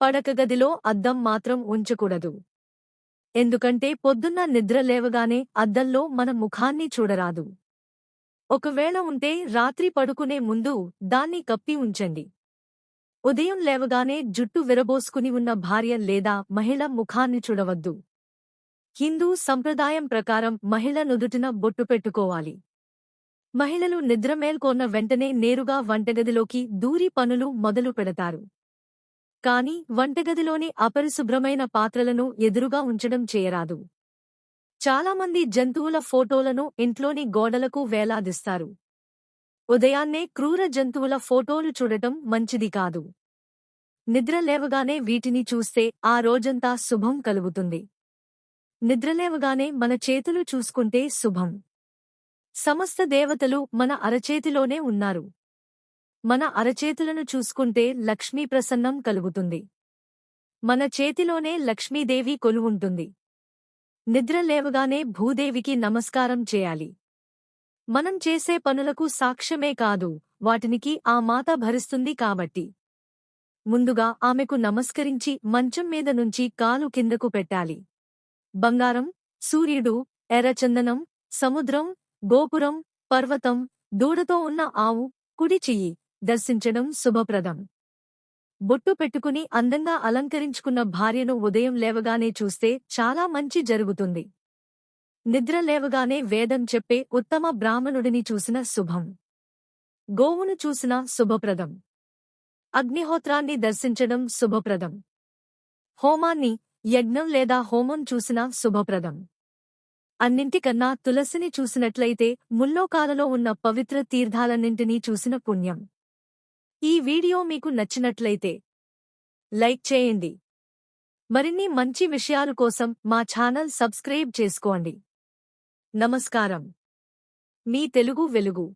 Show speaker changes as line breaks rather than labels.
పడకగదిలో అద్దం మాత్రం ఉంచకూడదు. ఎందుకంటే పొద్దున్న నిద్ర లేవగానే అద్దంలో మన ముఖాన్ని చూడరాదు. ఒకవేళ ఉంటే రాత్రి పడుకునే ముందు దాన్ని కప్పి ఉంచండి. ఉదయం లేవగానే జుట్టు విరబోసుకుని ఉన్న భార్య లేదా మహిళ ముఖాన్ని చూడవద్దు. హిందూ సంప్రదాయం ప్రకారం మహిళ నుదుటిన బొట్టు పెట్టుకోవాలి. మహిళలు నిద్ర మేల్కొన్న వెంటనే నేరుగా వంటగదిలోకి దూరి పనులు మొదలు పెడతారు. కాని వంటగదిలోని అపరిశుభ్రమైన పాత్రలను ఎదురుగా ఉంచడం చేయరాదు. చాలామంది జంతువుల ఫోటోలను ఇంట్లోని గోడలకు వేలాదిస్తారు. ఉదయాన్నే క్రూర జంతువుల ఫోటోలు చూడటం మంచిది కాదు. నిద్ర లేవగానే వీటిని చూస్తే ఆ రోజంతా శుభం కలుగుతుంది. నిద్రలేవగానే మన చేతులు చూసుకుంటే శుభం. సమస్త దేవతలు మన అరచేతిలోనే ఉన్నారు. మన అరచేతులను చూసుకుంటే లక్ష్మీ ప్రసన్నం కలుగుతుంది. మన చేతిలోనే లక్ష్మీదేవి కొలువుంటుంది. నిద్ర లేవగానే భూదేవికి నమస్కారం చేయాలి. మనం చేసే పనులకు సాక్ష్యమే కాదు, వాటినికి ఆ మాత భరిస్తుంది కాబట్టి. ముందుగా ఆమెకు నమస్కరించి మంచం మీద నుంచి కాలు కిందకు పెట్టాలి. బంగారం, సూర్యుడు, ఎర్రచందనం, సముద్రం, గోపురం, పర్వతం, దూడతో ఉన్న ఆవు, కుడి చెయ్యి దర్శించడం శుభప్రదం. బొట్టు పెట్టుకుని అందంగా అలంకరించుకున్న భార్యను ఉదయం లేవగానే చూస్తే చాలా మంచి జరుగుతుంది. నిద్ర లేవగానే వేదం చెప్పే ఉత్తమ బ్రాహ్మణుడిని చూసిన శుభం. గోవును చూసిన శుభప్రదం. అగ్నిహోత్రాన్ని దర్శించడం శుభప్రదం. హోమాన్ని, యజ్ఞం లేదా హోమం చూసిన శుభప్రదం. అన్నింటికన్నా తులసిని చూసినట్లయితే ముల్లోకాలలో ఉన్న పవిత్ర తీర్థాలన్నింటినీ చూసిన పుణ్యం. ఈ వీడియో మీకు నచ్చినట్లయితే లైక్ చేయండి. మరిన్ని మంచి విషయాల కోసం మా ఛానల్ సబ్స్క్రైబ్ చేసుకోండి. నమస్కారం. మీ తెలుగు వెలుగు.